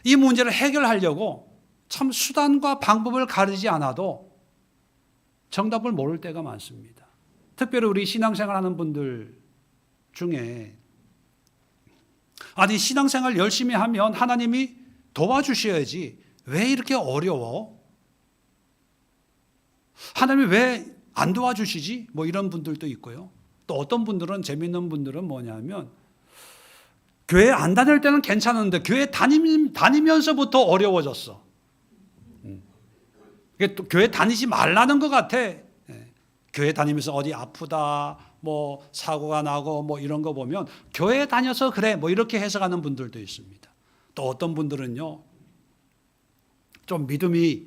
이 문제를 해결하려고 참 수단과 방법을 가리지 않아도 정답을 모를 때가 많습니다. 특별히 우리 신앙생활 하는 분들 중에 아니 신앙생활 열심히 하면 하나님이 도와주셔야지 왜 이렇게 어려워? 하나님이 왜 안 도와주시지? 뭐 이런 분들도 있고요. 또 어떤 분들은 재밌는 분들은 뭐냐면 교회 안 다닐 때는 괜찮은데 교회 다니면서부터 어려워졌어. 또 교회 다니지 말라는 것 같아. 교회 다니면서 어디 아프다, 뭐 사고가 나고 뭐 이런 거 보면 교회 다녀서 그래 뭐 이렇게 해석하는 분들도 있습니다. 또 어떤 분들은요 좀 믿음이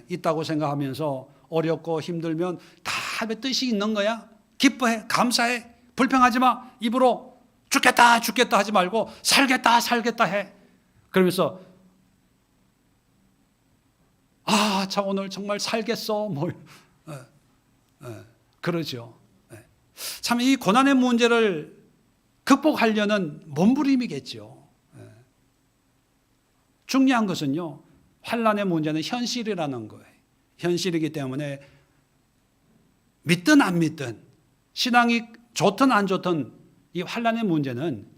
있다고 생각하면서 어렵고 힘들면 다 뜻이 있는 거야. 기뻐해, 감사해, 불평하지 마. 입으로 죽겠다 하지 말고 살겠다 해. 그러면서 참 오늘 정말 살겠어 뭐 그러죠. 참 이 고난의 문제를 극복하려는 몸부림이겠죠. 중요한 것은요 환난의 문제는 현실이라는 거예요. 현실이기 때문에 믿든 안 믿든 신앙이 좋든 안 좋든 이 환난의 문제는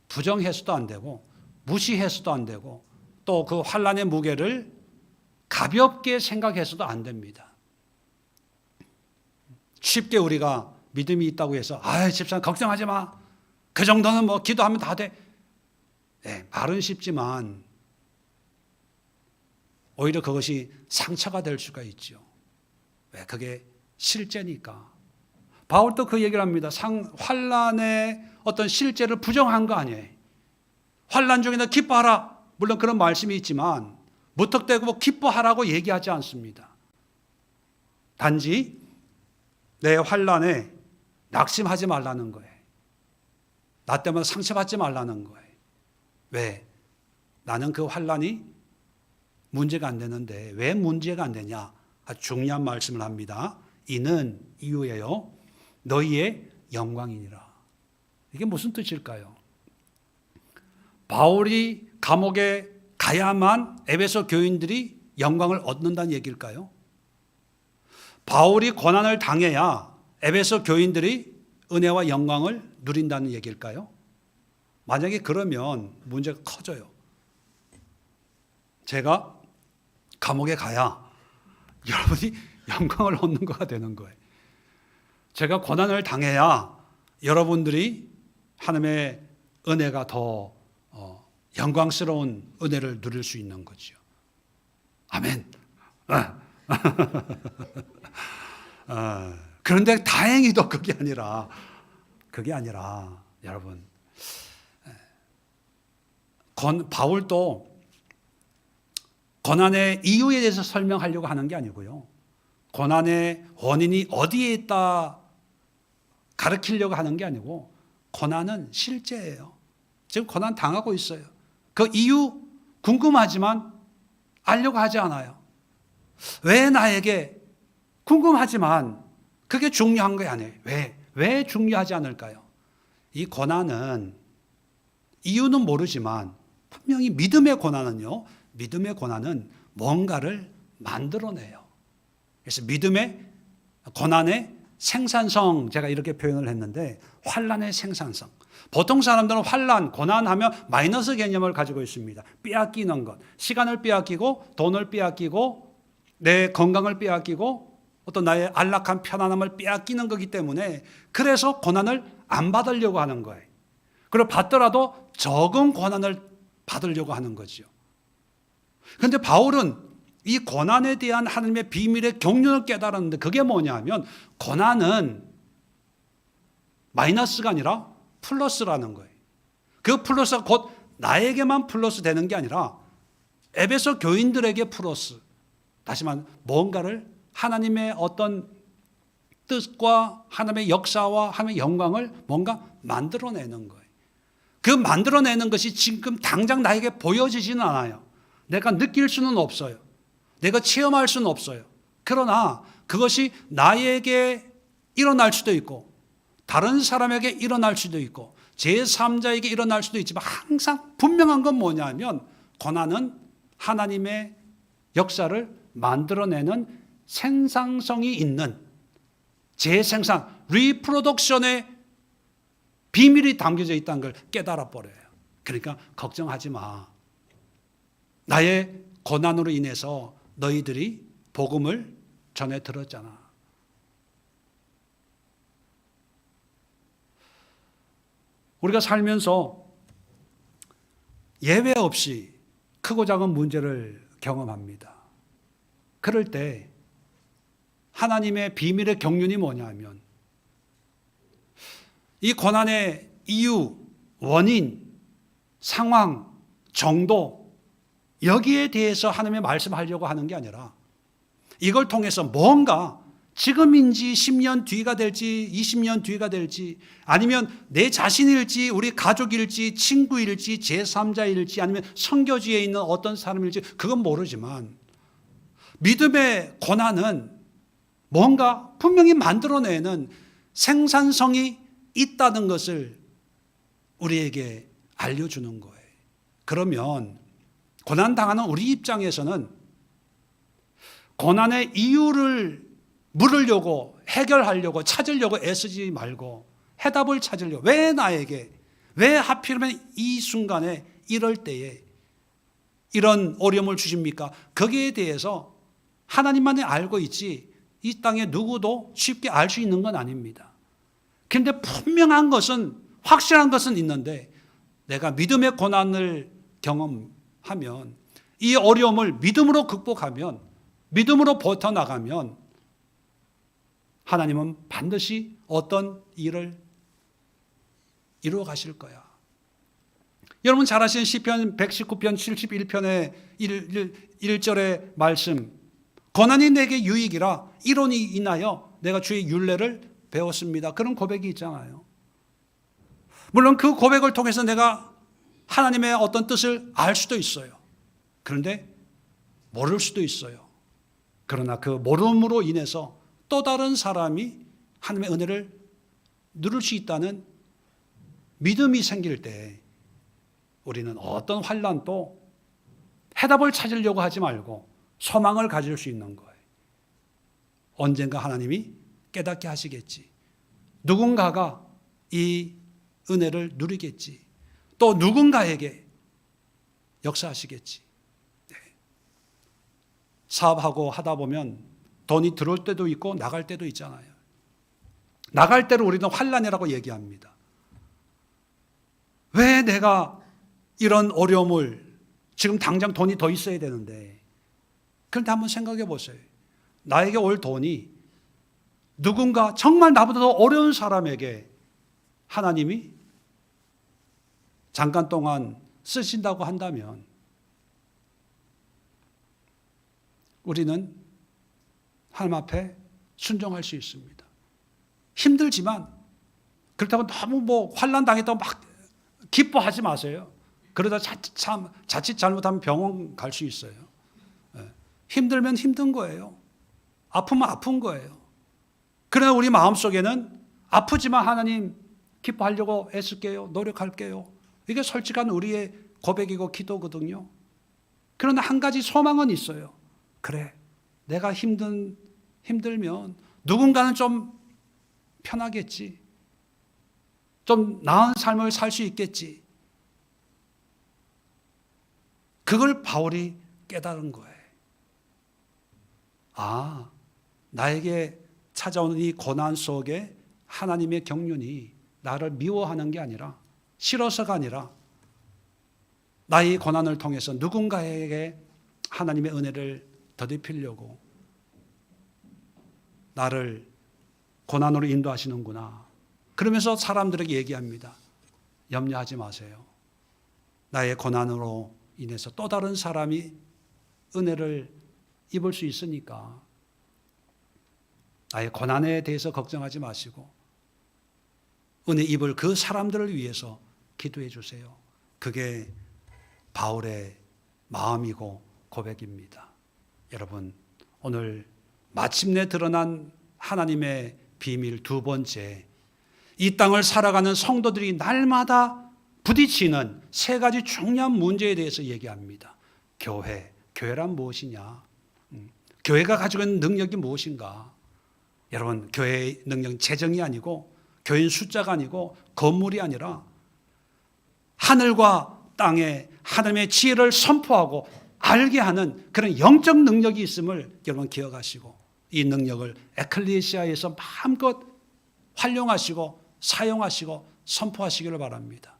부정해서도 안 되고 무시해서도 안 되고 또 그 환난의 무게를 가볍게 생각해서도 안 됩니다. 쉽게 우리가 믿음이 있다고 해서 집사님 걱정하지 마. 그 정도는 뭐 기도하면 다 돼. 말은 쉽지만 오히려 그것이 상처가 될 수가 있죠. 왜? 그게 실제니까. 바울도 그 얘기를 합니다. 환난의 어떤 실제를 부정한 거 아니에요. 환난 중에 너 기뻐하라. 물론 그런 말씀이 있지만 무턱대고 기뻐하라고 얘기하지 않습니다. 단지 내 환난에 낙심하지 말라는 거예요. 나 때문에 상처받지 말라는 거예요. 왜? 나는 그 환난이 문제가 안 되는데 왜 문제가 안 되냐? 아주 중요한 말씀을 합니다. 이는 이유예요. 너희의 영광이니라. 이게 무슨 뜻일까요? 바울이 감옥에 가야만 에베소 교인들이 영광을 얻는다는 얘기일까요? 바울이 고난을 당해야 에베소 교인들이 은혜와 영광을 누린다는 얘기일까요? 만약에 그러면 문제가 커져요. 제가 감옥에 가야 여러분이 영광을 얻는 거가 되는 거예요. 제가 고난을 당해야 여러분들이 하나님의 은혜가 더 영광스러운 은혜를 누릴 수 있는 거죠. 아멘. 그런데 다행히도 그게 아니라 여러분 바울도 고난의 이유에 대해서 설명하려고 하는 게 아니고요. 고난의 원인이 어디에 있다 가르치려고 하는 게 아니고 고난은 실제예요. 지금 고난 당하고 있어요. 그 이유 궁금하지만 알려고 하지 않아요. 왜 나에게 궁금하지만 그게 중요한 게 아니에요. 왜 중요하지 않을까요? 이 고난은 이유는 모르지만 분명히 믿음의 고난은 뭔가를 만들어내요. 그래서 믿음의 고난의 생산성, 제가 이렇게 표현을 했는데 환난의 생산성. 보통 사람들은 환난, 고난하면 마이너스 개념을 가지고 있습니다. 빼앗기는 것, 시간을 빼앗기고 돈을 빼앗기고 내 건강을 빼앗기고 어떤 나의 안락한 편안함을 빼앗기는 거기 때문에 그래서 고난을 안 받으려고 하는 거예요. 그리고 받더라도 적은 고난을 받으려고 하는 거죠. 그런데 바울은 이 고난에 대한 하나님의 비밀의 경륜을 깨달았는데 그게 뭐냐면 고난은 마이너스가 아니라 플러스라는 거예요. 그 플러스가 곧 나에게만 플러스 되는 게 아니라 에베소 교인들에게 플러스. 다시 말하면 뭔가를 하나님의 어떤 뜻과 하나님의 역사와 하나님의 영광을 뭔가 만들어내는 거예요. 그 만들어내는 것이 지금 당장 나에게 보여지지는 않아요. 내가 느낄 수는 없어요. 내가 체험할 수는 없어요. 그러나 그것이 나에게 일어날 수도 있고 다른 사람에게 일어날 수도 있고 제3자에게 일어날 수도 있지만 항상 분명한 건 뭐냐면 고난은 하나님의 역사를 만들어내는 생산성이 있는 재생산, 리프로덕션의 비밀이 담겨져 있다는 걸 깨달아 버려요. 그러니까 걱정하지 마. 나의 고난으로 인해서 너희들이 복음을 전해 들었잖아. 우리가 살면서 예외 없이 크고 작은 문제를 경험합니다. 그럴 때 하나님의 비밀의 경륜이 뭐냐면 이 고난의 이유, 원인, 상황, 정도 여기에 대해서 하나님의 말씀하려고 하는 게 아니라 이걸 통해서 뭔가 지금인지 10년 뒤가 될지 20년 뒤가 될지 아니면 내 자신일지 우리 가족일지 친구일지 제3자일지 아니면 선교지에 있는 어떤 사람일지 그건 모르지만 믿음의 고난은 뭔가 분명히 만들어내는 생산성이 있다는 것을 우리에게 알려주는 거예요. 그러면 고난당하는 우리 입장에서는 고난의 이유를 물으려고 해결하려고 찾으려고 애쓰지 말고 해답을 찾으려고 왜 나에게 왜 하필이면 이 순간에 이럴 때에 이런 어려움을 주십니까? 거기에 대해서 하나님만이 알고 있지 이 땅에 누구도 쉽게 알 수 있는 건 아닙니다. 그런데 분명한 것은 확실한 것은 있는데 내가 믿음의 고난을 경험하면 이 어려움을 믿음으로 극복하면 믿음으로 버텨나가면 하나님은 반드시 어떤 일을 이루어 가실 거야. 여러분 잘 아시는 시편 119편 71편의 1절의 말씀 고난이 내게 유익이라 이론이 인하여 내가 주의 율례를 배웠습니다. 그런 고백이 있잖아요. 물론 그 고백을 통해서 내가 하나님의 어떤 뜻을 알 수도 있어요. 그런데 모를 수도 있어요. 그러나 그 모름으로 인해서 또 다른 사람이 하나님의 은혜를 누릴 수 있다는 믿음이 생길 때 우리는 어떤 환난도 해답을 찾으려고 하지 말고 소망을 가질 수 있는 거예요. 언젠가 하나님이 깨닫게 하시겠지. 누군가가 이 은혜를 누리겠지. 또 누군가에게 역사하시겠지. 네. 사업하고 하다 보면 돈이 들어올 때도 있고 나갈 때도 있잖아요. 나갈 때를 우리는 환난이라고 얘기합니다. 왜 내가 이런 어려움을 지금 당장 돈이 더 있어야 되는데 그런데 한번 생각해 보세요. 나에게 올 돈이 누군가 정말 나보다 더 어려운 사람에게 하나님이 잠깐 동안 쓰신다고 한다면 우리는 하나님 앞에 순종할 수 있습니다. 힘들지만 그렇다고 너무 환난 당했다고 막 기뻐하지 마세요. 그러다 자칫 잘못하면 병원 갈 수 있어요. 힘들면 힘든 거예요. 아프면 아픈 거예요. 그러나 우리 마음속에는 아프지만 하나님 기뻐하려고 애쓸게요. 노력할게요. 이게 솔직한 우리의 고백이고 기도거든요. 그러나 한 가지 소망은 있어요. 그래, 내가 힘들면 누군가는 좀 편하겠지. 좀 나은 삶을 살 수 있겠지. 그걸 바울이 깨달은 거예요. 아, 나에게 찾아오는 이 고난 속에 하나님의 경륜이 나를 미워하는 게 아니라 싫어서가 아니라 나의 고난을 통해서 누군가에게 하나님의 은혜를 더딥히려고 나를 고난으로 인도하시는구나. 그러면서 사람들에게 얘기합니다. 염려하지 마세요. 나의 고난으로 인해서 또 다른 사람이 은혜를 입을 수 있으니까 나의 고난에 대해서 걱정하지 마시고 은혜 입을 그 사람들을 위해서 기도해 주세요. 그게 바울의 마음이고 고백입니다. 여러분, 오늘 마침내 드러난 하나님의 비밀 두 번째, 이 땅을 살아가는 성도들이 날마다 부딪히는 세 가지 중요한 문제에 대해서 얘기합니다. 교회란 무엇이냐? 교회가 가지고 있는 능력이 무엇인가? 여러분, 교회의 능력은 재정이 아니고 교인 숫자가 아니고 건물이 아니라 하늘과 땅에 하나님의 지혜를 선포하고 알게 하는 그런 영적 능력이 있음을 여러분 기억하시고 이 능력을 에클레시아에서 마음껏 활용하시고 사용하시고 선포하시기를 바랍니다.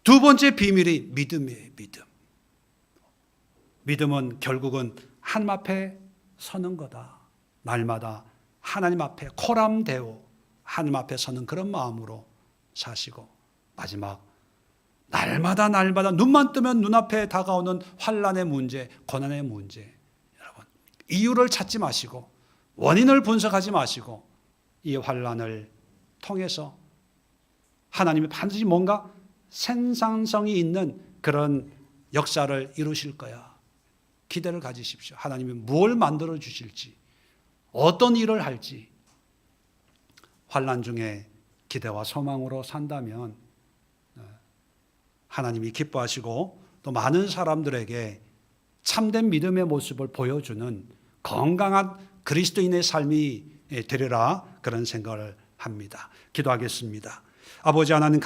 두 번째 비밀이 믿음이에요. 믿음은 결국은 하나님 앞에 서는 거다. 날마다 하나님 앞에 코람데오 하나님 앞에 서는 그런 마음으로 사시고 마지막 날마다 눈만 뜨면 눈앞에 다가오는 환난의 문제, 고난의 문제. 여러분, 이유를 찾지 마시고 원인을 분석하지 마시고 이 환난을 통해서 하나님이 반드시 뭔가 생산성이 있는 그런 역사를 이루실 거야. 기대를 가지십시오. 하나님이 뭘 만들어 주실지, 어떤 일을 할지. 환난 중에 기대와 소망으로 산다면 하나님이 기뻐하시고 또 많은 사람들에게 참된 믿음의 모습을 보여주는 건강한 그리스도인의 삶이 되리라 그런 생각을 합니다. 기도하겠습니다. 아버지 하나님